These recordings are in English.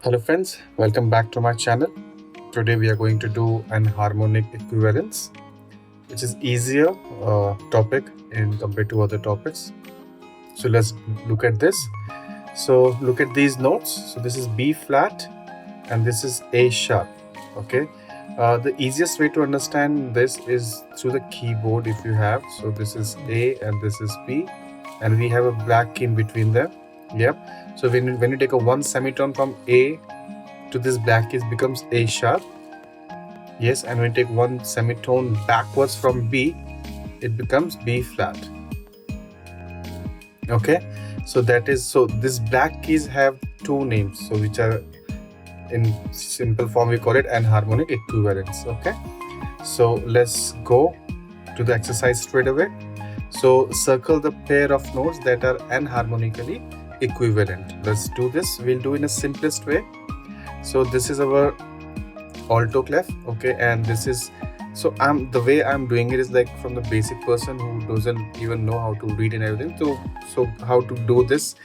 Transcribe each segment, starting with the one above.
Hello friends, welcome back to my channel. Today we are going to do an harmonic equivalence, which is easier topic in compared to other topics. So let's look at this. So look at these notes. So this is B flat and this is A sharp. Okay. The easiest way to understand this is through the keyboard if you have. So this is A and this is B, and we have a black key in between them. Yep. So when you take a one semitone from A to this black key, it becomes A sharp. Yes, and when you take one semitone backwards from B, it becomes B flat. Okay, so this black keys have two names, so which are in simple form we call it enharmonic equivalence. Okay, so let's go to the exercise straight away. So circle the pair of notes that are enharmonically equivalent. Let's do this. We'll do in a simplest way. So this is our alto clef. Okay, and this is, so the way I'm doing it is like from the basic person who doesn't even know how to read and everything. So how to do this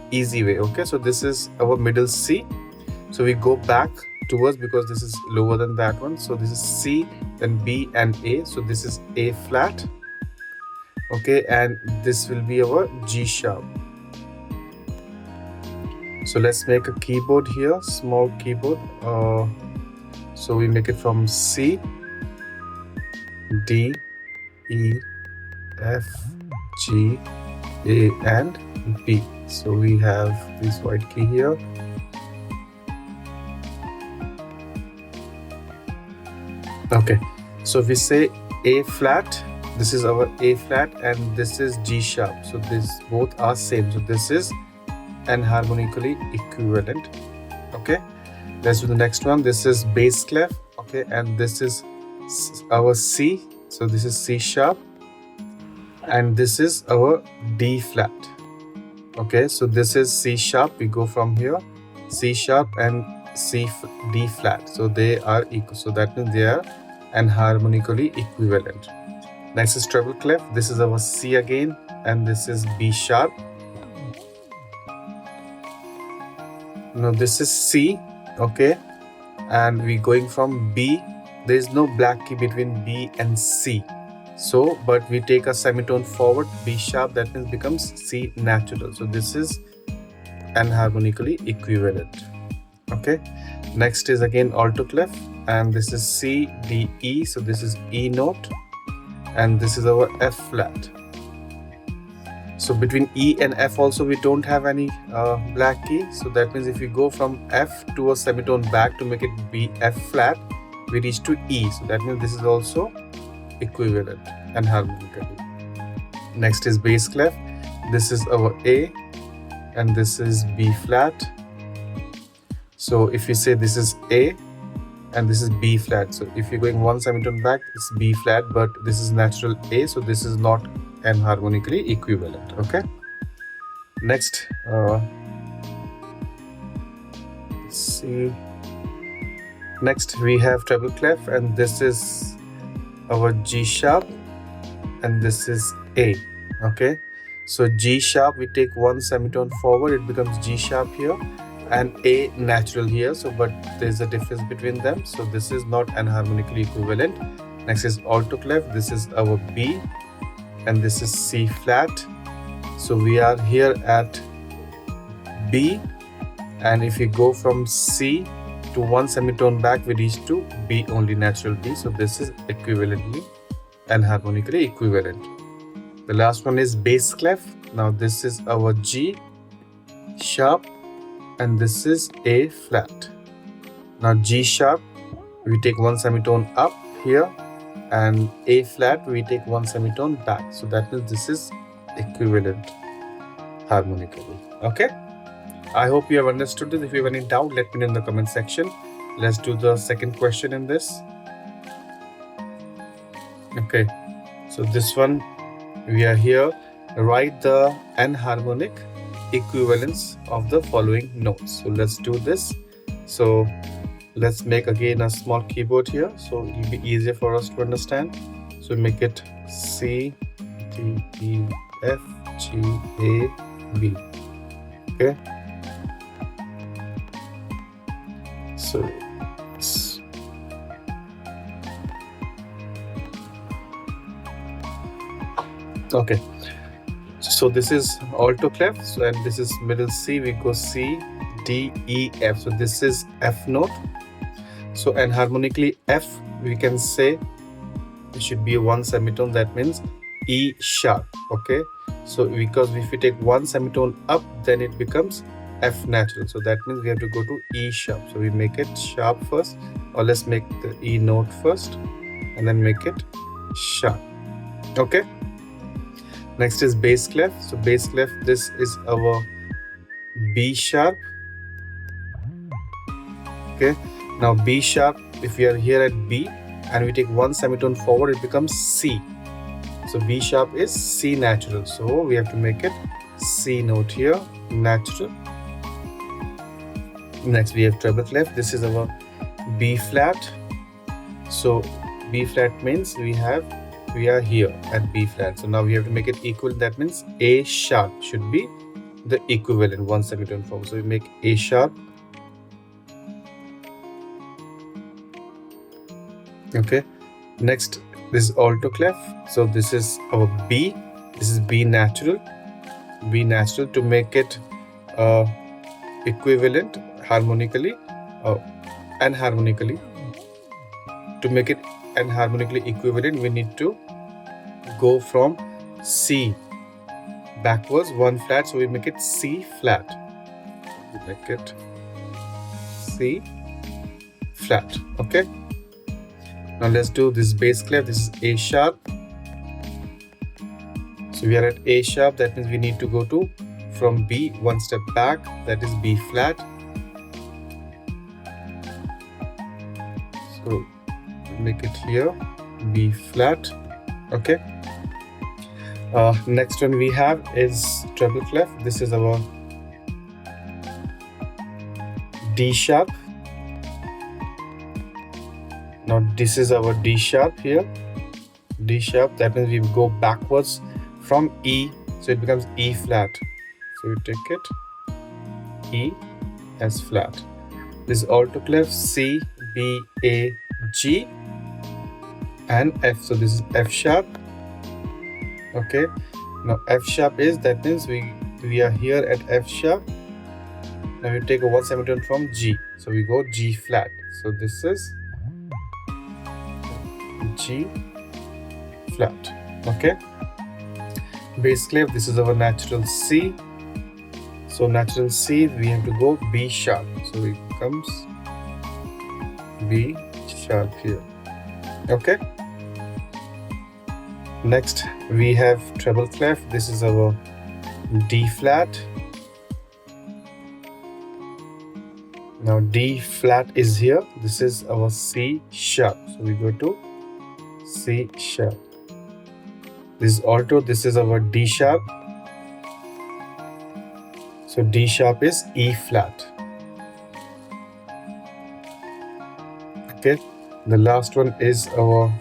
easy way. Okay, so this is our middle C. So we go back towards, because this is lower than that one. So this is C, then B and A. So this is A flat. Okay, and this will be our G sharp. So let's make a keyboard here, small keyboard. So we make it from C, D, E, F, G, A and B. So we have this white key here. Okay, so if we say A flat, this is our A flat and this is G sharp. So this both are same. So this is enharmonically equivalent. Okay, let's do the next one. This is bass clef. Okay, and this is our C. So this is C sharp and this is our D flat. Okay, so this is C sharp. We go from here, C sharp and D flat. So they are equal. So that means they are enharmonically equivalent. Next is treble clef. This is our C again and this is B sharp. Now this is C. Okay, and we going from B. There is no black key between B and C. So, but we take a semitone forward, B sharp, that means becomes C natural. So this is enharmonically equivalent. Okay, next is again alto clef and this is C, D, E. So this is E note and this is our F flat. So between E and F also we don't have any black key. So that means if we go from F to a semitone back to make it B F flat, we reach to E. So that means this is also equivalent and harmonically. Next is bass clef. This is our A and this is B flat. So if we say this is A and this is B flat, so if you're going one semitone back, it's B flat, but this is natural A, so this is not enharmonically equivalent. Okay, next let's see. Next we have treble clef and this is our G sharp and this is A. Okay, so G sharp, we take one semitone forward, it becomes G sharp here and A natural here. So but there's a difference between them, so this is not enharmonically equivalent. Next is alto clef. This is our B and this is C flat. So we are here at B, and if we go from C to one semitone back, we reach to B only, natural B. So this is equivalently enharmonically equivalent. The last one is bass clef. Now this is our G sharp and this is A flat. Now G sharp, we take one semitone up here, and A flat, we take one semitone back. So that means this is equivalent harmonically. Okay, I hope you have understood this. If you have any doubt, let me know in the comment section. Let's do the second question in this. Okay, so this one, we are here. Write the enharmonic equivalence of the following notes. So let's do this. So let's make again a small keyboard here, so it will be easier for us to understand. So make it C, D, E, F, G, A, B. Okay, So okay, so this is alto clef, so, and this is middle C. We go C, D, E, F. So this is F note. So enharmonically F, we can say it should be one semitone, that means E sharp. Okay, so because if we take one semitone up, then it becomes F natural, so that means we have to go to E sharp. So we make it sharp first, or let's make the E note first and then make it sharp. Okay, next is bass clef. So bass clef, this is our B sharp. Okay, now B sharp, if we are here at B and we take one semitone forward, it becomes C. So B sharp is C natural, so we have to make it C note here, natural. Next we have treble clef. This is our B flat. So B flat means we are here at B flat. So now we have to make it equal. That means A sharp should be the equivalent, one semitone forward. So we make A sharp. Okay, next this is alto clef. So this is our B. This is B natural. B natural, to make it equivalent harmonically and harmonically. To make it enharmonically equivalent, we need to go from C backwards one flat. So we make it C flat. We make it C flat. Okay. Now let's do this bass clef. This is A sharp. So we are at A sharp. That means we need to go to from B one step back. That is B flat. So make it here B flat. Okay. Next one we have is treble clef. This is our D sharp. Now this is our D sharp here. D sharp, that means we go backwards from E, so it becomes E flat. So we take it E as flat. This is alto clef, C, B, A, G and F. So this is F sharp. Okay, now F sharp is, that means we are here at F sharp. Now we take a one semitone from G, so we go G flat. So this is G flat. Okay, bass clef, this is our natural C. So natural C, we have to go B sharp. So it becomes B sharp here. Okay. Next we have treble clef. This is our D flat. Now D flat is here. This is our C sharp. So we go to C sharp. This is alto. This is our D sharp. So D sharp is E flat. Okay. The last one is our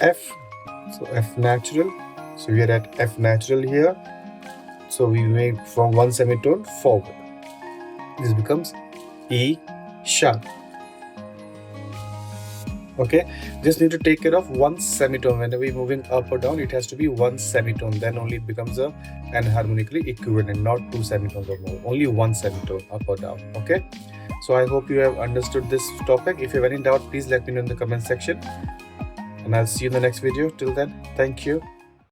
F. So F natural. So we are at F natural here. So we make from one semitone forward. This becomes E sharp. Okay, just need to take care of one semitone. Whenever we're moving up or down, it has to be one semitone. Then only it becomes a enharmonically equivalent, not two semitones or more. Only one semitone up or down. Okay, so I hope you have understood this topic. If you have any doubt, please let me know in the comment section. And I'll see you in the next video. Till then, thank you.